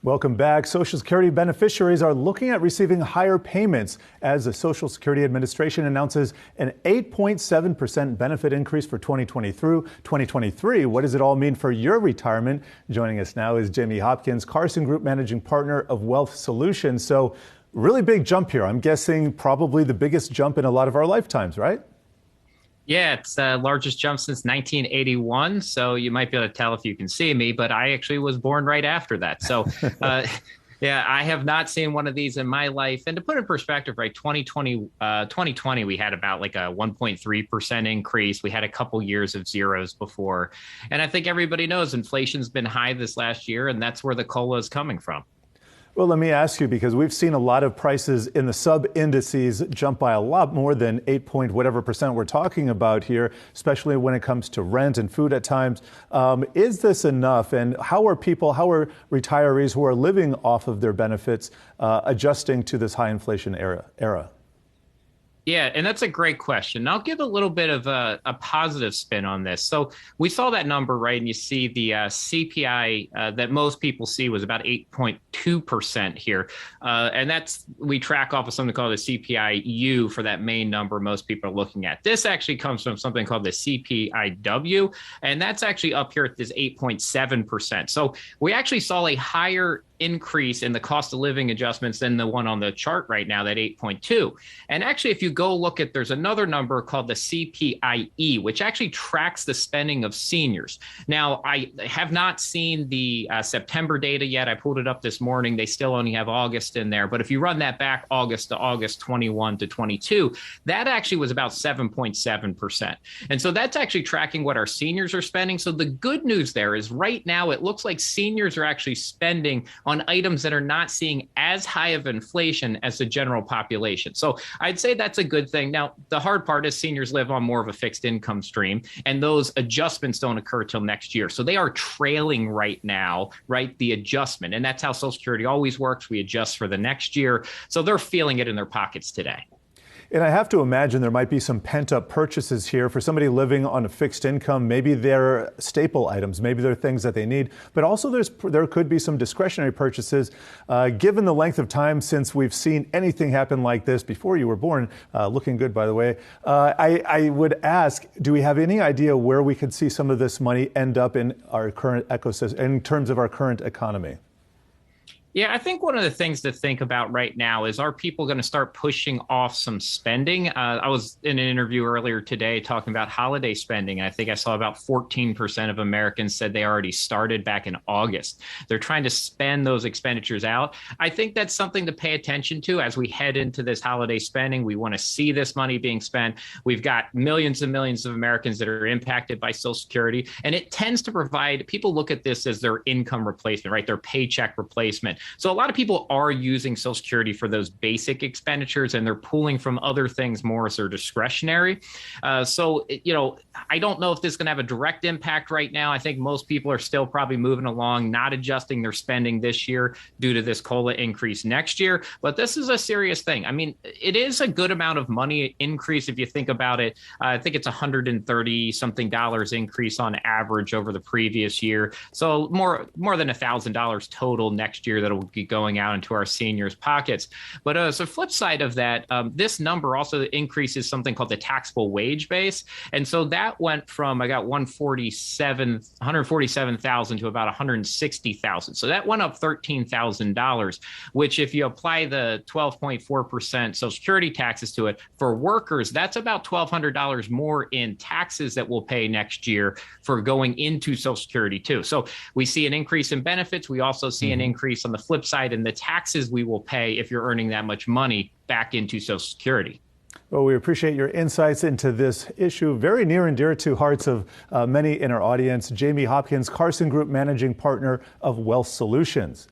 Welcome back. Social Security beneficiaries are looking at receiving higher payments as the Social Security Administration announces an 8.7% benefit increase for 2020 through 2023. What does it all mean for your retirement? Joining us now is Jamie Hopkins, Carson Group Managing Partner of Wealth Solutions. So really big jump here. I'm guessing probably the biggest jump in a lot of our lifetimes, right? Yeah, it's the largest jump since 1981. So you might be able to tell if you can see me, but I actually was born right after that. So, yeah, I have not seen one of these in my life. And to put in perspective, right, 2020, we had about like a 1.3% increase. We had a couple years of zeros before. And I think everybody knows inflation's been high this last year, and that's where the COLA is coming from. Well, let me ask you, because we've seen a lot of prices in the sub-indices jump by a lot more than 8 point whatever percent we're talking about here, especially when it comes to rent and food at times. Is this enough? And how are retirees who are living off of their benefits adjusting to this high inflation era? Yeah, and that's a great question. I'll give a little bit of a positive spin on this. So we saw that number, right? And you see the CPI that most people see was about 8.2% here. And we track off of something called the CPI-U for that main number most people are looking at. This actually comes from something called the CPI-W, and that's actually up here at this 8.7%. So we actually saw a higher increase in the cost of living adjustments than the one on the chart right now, that 8.2. And actually, if you go look at, there's another number called the CPIE, which actually tracks the spending of seniors. Now, I have not seen the September data yet. I pulled it up this morning. They still only have August in there. But if you run that back August to August 21 to 22, that actually was about 7.7%. And so that's actually tracking what our seniors are spending. So the good news there is right now, it looks like seniors are actually spending on items that are not seeing as high of inflation as the general population. So I'd say that's a good thing. Now, the hard part is seniors live on more of a fixed income stream, and those adjustments don't occur till next year. So they are trailing right now, right, the adjustment. And that's how Social Security always works. We adjust for the next year. So they're feeling it in their pockets today. And I have to imagine there might be some pent-up purchases here for somebody living on a fixed income. Maybe they're staple items, maybe they're things that they need, but also there could be some discretionary purchases. Given the length of time since we've seen anything happen like this before you were born, looking good, by the way, I would ask, do we have any idea where we could see some of this money end up in our current ecosystem, in terms of our current economy? Yeah, I think one of the things to think about right now is, are people going to start pushing off some spending? I was in an interview earlier today talking about holiday spending, and I think I saw about 14% of Americans said they already started back in August. They're trying to spend those expenditures out. I think that's something to pay attention to as we head into this holiday spending. We want to see this money being spent. We've got millions and millions of Americans that are impacted by Social Security, and it tends to provide, people look at this as their income replacement, right? Their paycheck replacement. So a lot of people are using Social Security for those basic expenditures, and they're pulling from other things more as their discretionary. So, I don't know if this is going to have a direct impact right now. I think most people are still probably moving along, not adjusting their spending this year due to this COLA increase next year. But this is a serious thing. I mean, it is a good amount of money increase if you think about it. I think it's $130 something increase on average over the previous year. So more than $1,000 total next year that will be going out into our seniors' pockets. But as a flip side of that, this number also increases something called the taxable wage base. And so that went from, I got 147,000 to about 160,000. So that went up $13,000, which if you apply the 12.4% Social Security taxes to it, for workers, that's about $1,200 more in taxes that we'll pay next year for going into Social Security too. So we see an increase in benefits. We also see an increase on the flip side in the taxes we will pay if you're earning that much money back into Social Security. Well, we appreciate your insights into this issue, very near and dear to hearts of many in our audience. Jamie Hopkins, Carson Group Managing Partner of Wealth Solutions.